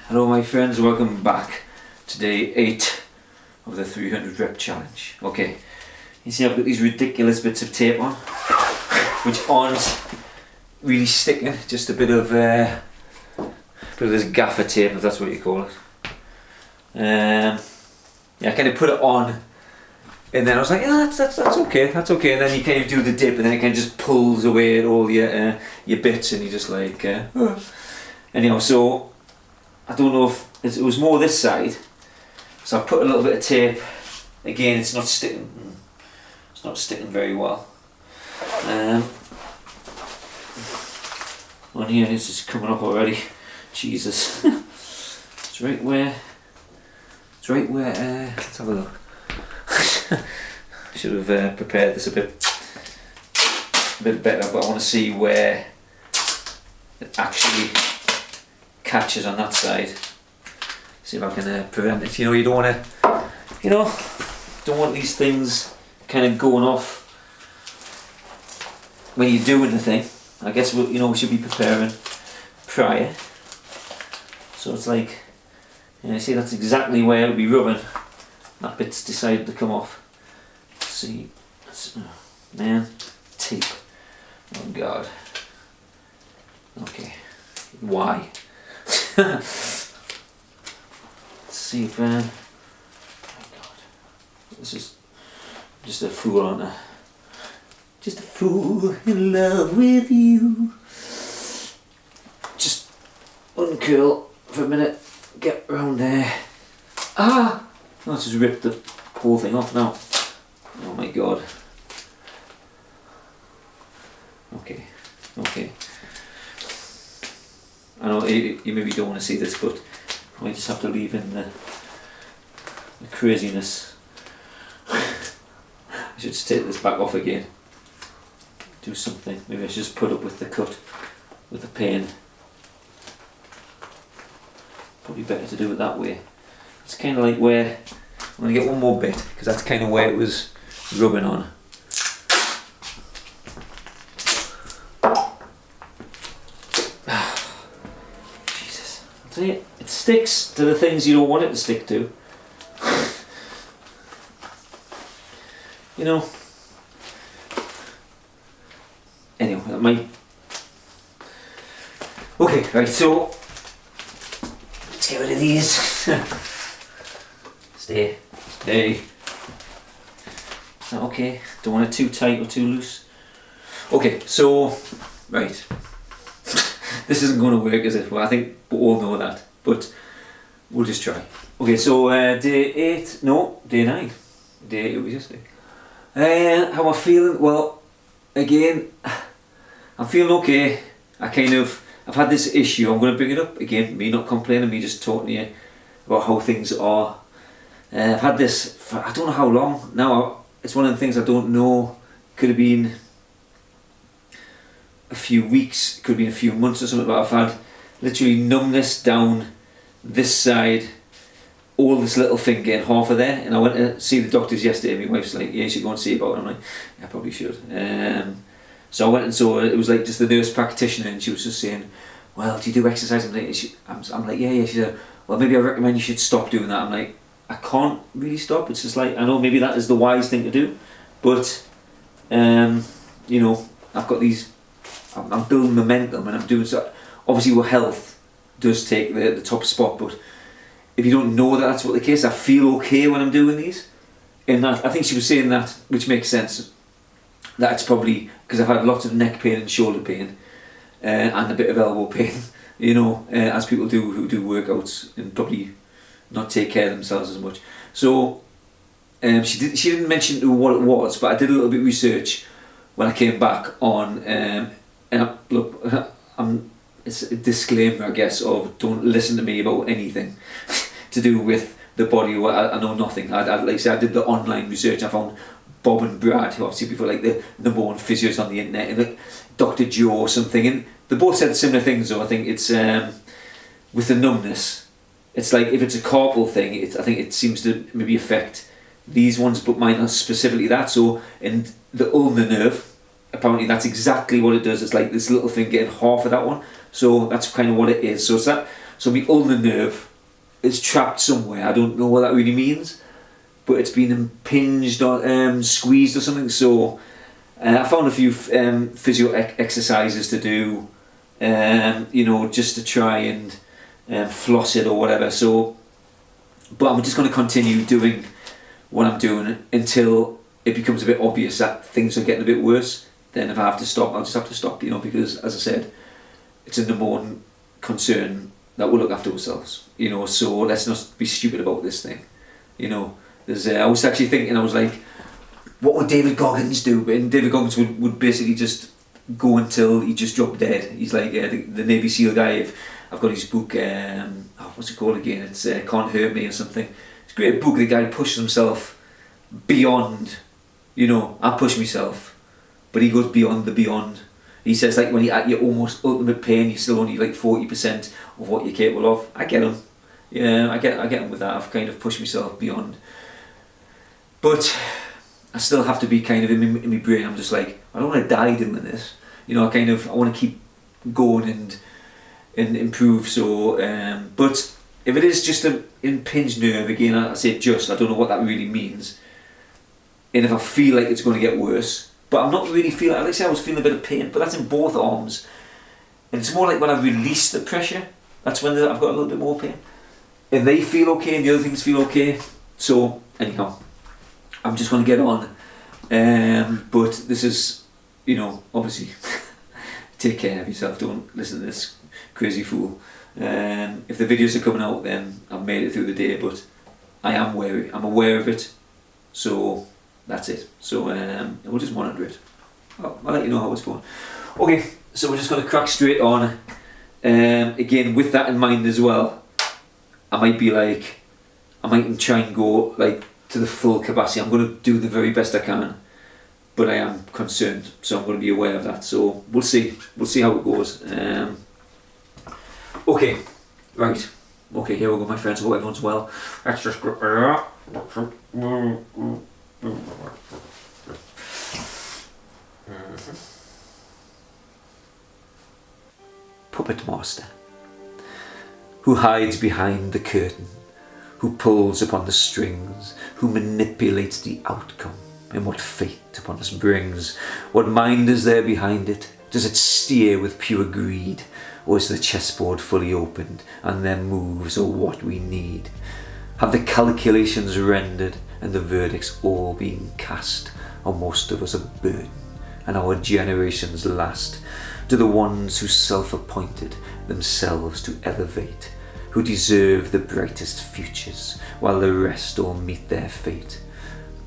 Hello my friends, welcome back to day 8 of the 300 rep challenge. Okay, you see I've got these ridiculous bits of tape on which aren't really sticking, just a bit of this gaffer tape, if that's what you call it. Yeah, I kind of put it on and then I was like, yeah, that's okay, and then you kind of do the dip and then it kind of just pulls away at all your bits and you're just like, anyhow, so I don't know if it was more this side, so I've put a little bit of tape. Again, it's not sticking very well. On here it's just coming up already. Jesus. It's right where let's have a look. I should have prepared this a bit better, but I want to see where it actually catches on that side. See if I can prevent it. You don't want these things kind of going off when you're doing the thing. I guess we should be preparing prior. So it's like, see, that's exactly where it'll be rubbing. That bit's decided to come off. Let's see, man, tape. Oh God. Okay, why? Let's see if, oh my God, this is just a fool, aren't I? Just a fool in love with you. Just uncurl for a minute, get round there. Ah! Let's just rip the whole thing off now. Oh my God. Okay. I know you maybe don't want to see this, but I might just have to leave in the craziness. I should just take this back off again. Do something. Maybe I should just put up with the cut, with the pain. Probably better to do it that way. It's kind of like where, I'm going to get one more bit, because that's kind of where it was rubbing on. Jesus. I'll tell you, it sticks to the things you don't want it to stick to. Anyway, that might... Okay, right, so let's get rid of these. Stay. Is that okay? Don't want it too tight or too loose. Okay, so, right. This isn't going to work, is it? Well, I think we all know that, but we'll just try. Okay, so day 9. Day 8 was yesterday. How am I feeling? Well, again, I'm feeling okay. I've had this issue. I'm going to bring it up again. Me not complaining, me just talking to you about how things are. I've had this for I don't know how long now. It's one of the things I don't know. Could have been a few weeks, could have been a few months or something, but I've had literally numbness down this side, all this little thing getting half of there, and I went to see the doctors yesterday. My wife's like, yeah, you should go and see about it. I'm like, yeah, I probably should. So I went and saw, it was like just the nurse practitioner, and she was just saying, well, do you do exercise? I'm like, yeah. She said, well, maybe I recommend you should stop doing that. I'm like, I can't really stop. It's just like, I know maybe that is the wise thing to do, but I've got these, I'm building momentum and I'm doing so. Obviously, well, health does take the top spot, but if you don't know that that's what the case, I feel okay when I'm doing these. And that, I think she was saying that, which makes sense. That's probably because I've had lots of neck pain and shoulder pain, and a bit of elbow pain. As people do who do workouts and probably not take care of themselves as much. So she didn't mention what it was, but I did a little bit of research when I came back on. And look, it's a disclaimer, I guess, of don't listen to me about anything to do with the body. I know nothing. Like I said, I did the online research. I found Bob and Brad, who obviously before like the number one physios on the internet, and like Dr. Joe or something, and they both said similar things. Though I think it's with the numbness, it's like if it's a carpal thing, I think it seems to maybe affect these ones, but mine not specifically that. So in the ulnar nerve, apparently that's exactly what it does. It's like this little thing getting half of that one. So that's kind of what it is. So it's that. So my ulnar nerve is trapped somewhere. I don't know what that really means, but it's been impinged on, squeezed or something. So I found a few physio exercises to do, just to try and floss it or whatever. So, but I'm just going to continue doing what I'm doing until it becomes a bit obvious that things are getting a bit worse. Then if I have to stop, I'll just have to stop, because as I said, it's a number one concern that we'll look after ourselves, so let's not be stupid about this thing. I was actually thinking, I was like, what would David Goggins do? And David Goggins would basically just go until he just dropped dead. He's like the Navy SEAL guy. I've got his book, what's it called again? It's Can't Hurt Me or something. It's a great book. The guy pushes himself beyond, I push myself, but he goes beyond the beyond. He says, like, when you're at your almost ultimate pain, you're still only like 40% of what you're capable of. I get him. Yeah, I get him with that. I've kind of pushed myself beyond. But I still have to be kind of in my brain. I'm just like, I don't want to die doing this. I want to keep going and improve. So, but if it is just an impinged nerve, again, I say I don't know what that really means. And if I feel like it's going to get worse, but I'm not really feeling, like I say, I was feeling a bit of pain, but that's in both arms. And it's more like when I release the pressure, that's when I've got a little bit more pain. And they feel okay and the other things feel okay. So, anyhow, I'm just going to get on. But this is, obviously, take care of yourself. Don't listen to this crazy fool. If the videos are coming out, then I've made it through the day, but I am wary. I'm aware of it. So, that's it. So we'll just monitor it. I'll let you know how it's going. Okay, so we're just going to crack straight on. Again, with that in mind as well, I might try and go like to the full capacity. I'm going to do the very best I can, but I am concerned, so I'm going to be aware of that. So we'll see how it goes. Okay, right. Okay, here we go, my friends. Hope everyone's well. Let's just go. Puppet master, who hides behind the curtain, who pulls upon the strings, who manipulates the outcome and what fate upon us brings. What mind is there behind it? Does it steer with pure greed, or is the chessboard fully opened and their moves are what we need? Have the calculations rendered and the verdicts all being cast? Are most of us a burden and our generations last? Do the ones who self-appointed themselves to elevate, who deserve the brightest futures, while the rest all meet their fate?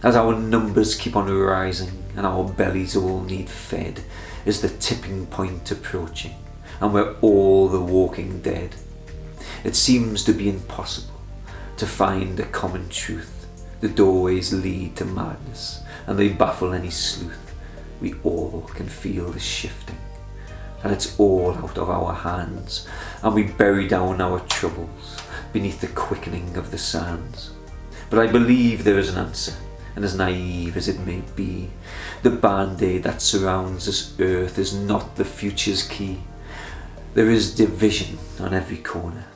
As our numbers keep on rising and our bellies all need fed, is the tipping point approaching and we're all the walking dead? It seems to be impossible to find a common truth. The doorways lead to madness and they baffle any sleuth. We all can feel the shifting, and it's all out of our hands, and we bury down our troubles beneath the quickening of the sands. But I believe there is an answer, and as naive as it may be, the band-aid that surrounds this earth is not the future's key. There is division on every corner,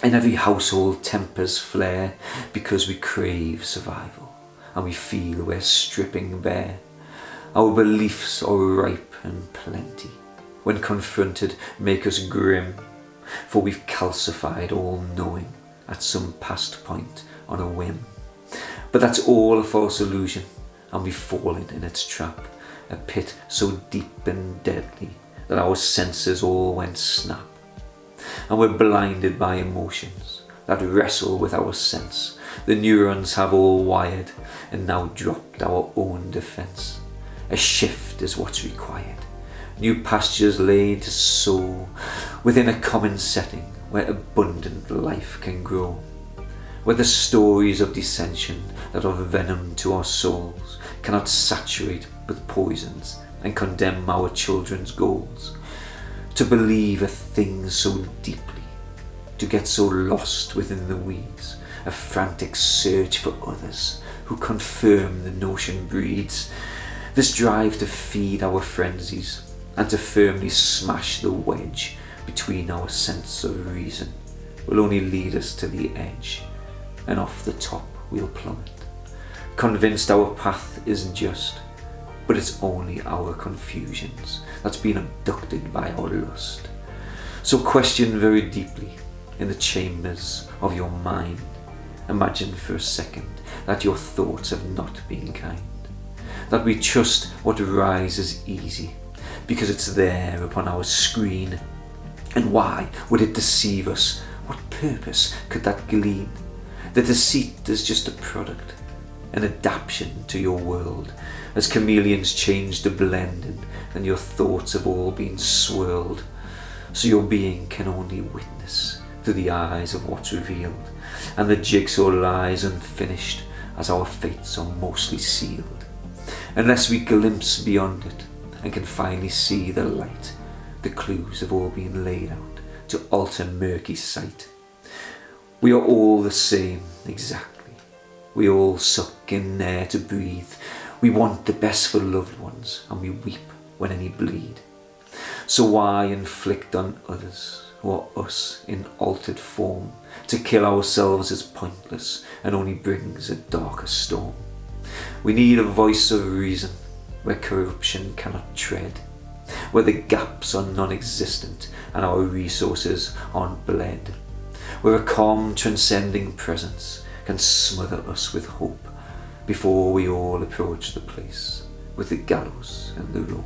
and every household tempers flare, because we crave survival, and we feel we're stripping bare. Our beliefs are ripe and plenty, when confronted make us grim, for we've calcified all knowing at some past point on a whim. But that's all a false illusion, and we've fallen in its trap, a pit so deep and deadly that our senses all went snap. And we're blinded by emotions that wrestle with our sense. The neurons have all wired and now dropped our own defense. A shift is what's required, new pastures laid to sow within a common setting where abundant life can grow, where the stories of dissension that are venom to our souls cannot saturate with poisons and condemn our children's goals. To believe a thing so deeply, to get so lost within the weeds, a frantic search for others who confirm the notion breeds. This drive to feed our frenzies and to firmly smash the wedge between our sense of reason will only lead us to the edge, and off the top we'll plummet. Convinced our path isn't just, but it's only our confusions that's been abducted by our lust. So question very deeply in the chambers of your mind. Imagine for a second that your thoughts have not been kind, that we trust what rises easy because it's there upon our screen. And why would it deceive us? What purpose could that glean? The deceit is just a product, an adaptation to your world, as chameleons change to blending, and your thoughts have all been swirled, so your being can only witness through the eyes of what's revealed, and the jigsaw lies unfinished as our fates are mostly sealed, unless we glimpse beyond it and can finally see the light. The clues have all been laid out to alter murky sight. We are all the same, exactly. We all suck in air to breathe. We want the best for loved ones, and we weep when any bleed. So why inflict on others, or us in altered form? To kill ourselves is pointless and only brings a darker storm. We need a voice of reason where corruption cannot tread, where the gaps are non-existent and our resources aren't bled, where a calm transcending presence can smother us with hope before we all approach the place with the gallows and the rope.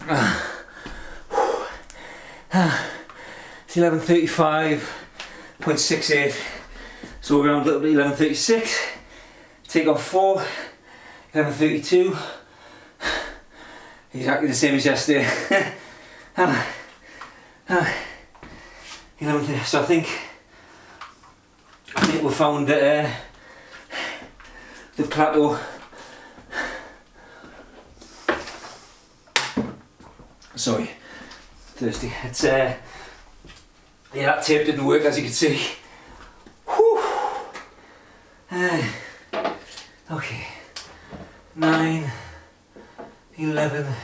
It's 11:35.68, so around a little bit 11:36. Take off 4, 11:32. Exactly the same as yesterday. 11:30. So I think we found the plateau. Sorry, thirsty. It's yeah, that tape didn't work, as you can see. Whew. Okay, 9, 11,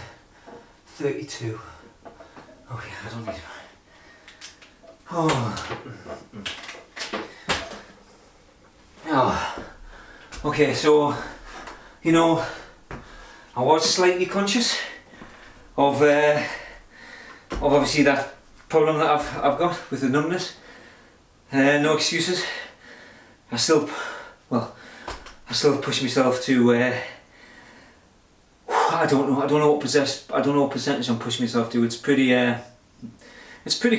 32. Okay, I don't need it. Oh. Okay, so you know, I was slightly conscious of obviously that problem that I've got with the numbness. No excuses. I still push myself to. I don't know what percentage I'm pushing myself to. It's pretty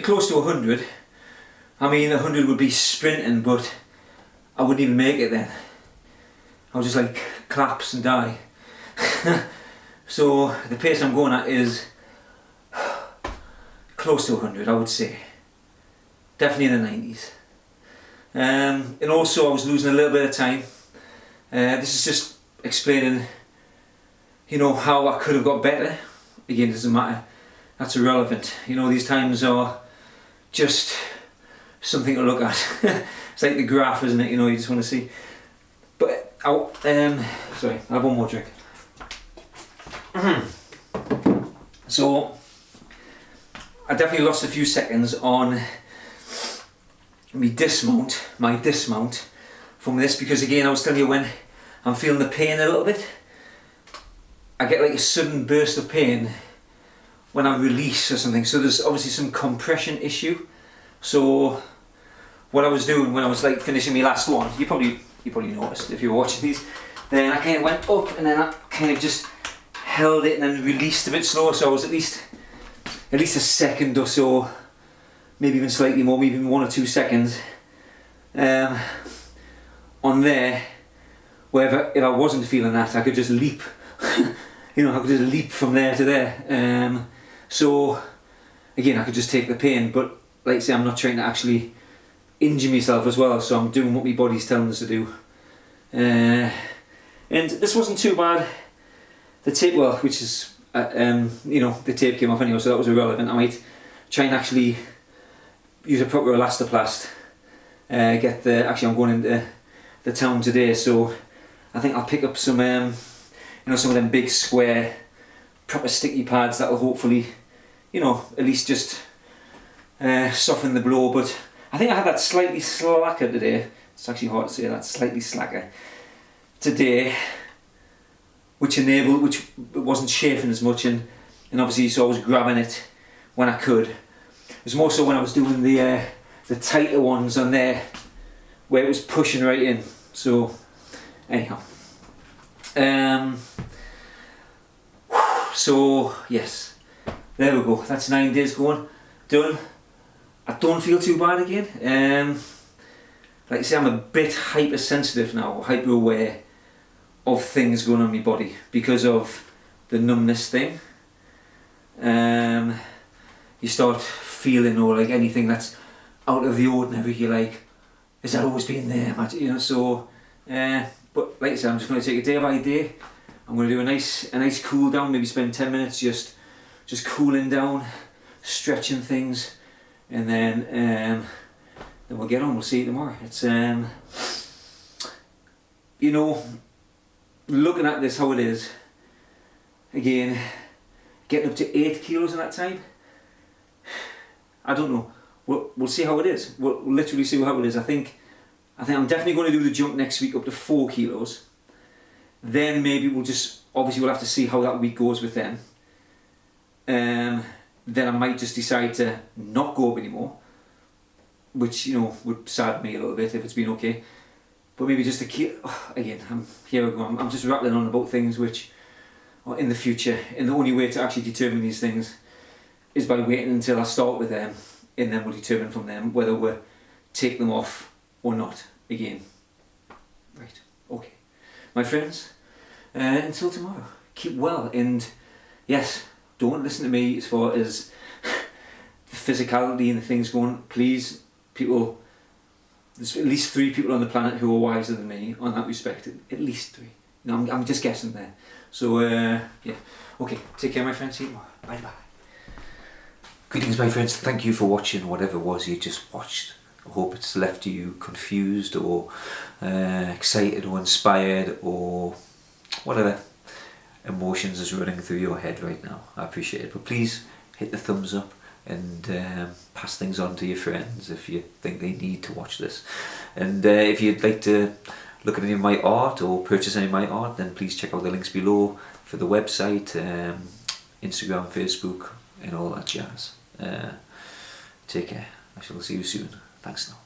close to 100. I mean, 100 would be sprinting, but I wouldn't even make it then. I would just like collapse and die. So the pace I'm going at is close to 100, I would say. Definitely in the 90s. And also I was losing a little bit of time. This is just explaining, you know, how I could have got better. Again, it doesn't matter. That's irrelevant. You know, these times are just something to look at. It's like the graph, isn't it? You know, you just want to see. But sorry, I'll have one more drink. So I definitely lost a few seconds on my dismount from this, because again, I was telling you, when I'm feeling the pain a little bit, I get like a sudden burst of pain when I release or something. So there's obviously some compression issue. So what I was doing when I was like finishing my last one, you probably noticed if you were watching these, then I kind of went up and then I kind of just held it and then released a bit slower. So I was at least a second or so, maybe even slightly more, maybe even 1 or 2 seconds on there, where if I wasn't feeling that, I could just leap. You know, I could just leap from there to there. So again, I could just take the pain, but like I say, I'm not trying to actually injure myself as well, so I'm doing what my body's telling us to do. And this wasn't too bad. The tape, well, which is, you know, the tape came off anyway, so that was irrelevant. I might try and actually use a proper elastoplast. Actually, I'm going into the town today, so I think I'll pick up some, you know, some of them big square, proper sticky pads that will hopefully, you know, at least just soften the blow. But I think I had that slightly slacker today. It's actually hard to say that, slightly slacker today, which wasn't chafing as much, and obviously, so I was grabbing it when I could. It was more so when I was doing the tighter ones on there, where it was pushing right in. So anyhow, so yes, there we go. That's 9 days done. I don't feel too bad again. Like I say, I'm a bit hypersensitive now, hyper aware of things going on in my body because of the numbness thing. You start feeling, or like anything that's out of the ordinary, you're like, has that always been there? You know, so but like I said, I'm just going to take it day by day. I'm going to do a nice cool down, maybe spend 10 minutes just cooling down, stretching things, and then we'll get on. We'll see you tomorrow. It's you know, looking at this how it is, again, getting up to 8 kilos in that time, I don't know. We'll see how it is. We'll literally see how it is. I think I'm definitely going to do the jump next week up to 4 kilos. Then maybe we'll have to see how that week goes with them. Then I might just decide to not go up anymore, which, you know, would sadden me a little bit if it's been okay. But maybe just to keep, again, here we go. I'm just rattling on about things which or in the future, and the only way to actually determine these things is by waiting until I start with them, and then we'll determine from them whether we'll take them off or not again. Right, okay. My friends, until tomorrow, keep well, and yes, don't listen to me as far as the physicality and the things going. Please, people, there's at least 3 people on the planet who are wiser than me on that respect. At least 3. You know, I'm just guessing there. So yeah, okay. Take care, my friends. See you tomorrow. Bye bye. Greetings, my friends. Thank you for watching whatever it was you just watched. I hope it's left you confused or excited or inspired or whatever emotions is running through your head right now. I appreciate it. But please hit the thumbs up and pass things on to your friends if you think they need to watch this. And if you'd like to look at any of my art or purchase any of my art, then please check out the links below for the website, Instagram, Facebook and all that jazz. Take care. I shall see you soon. Thanks now.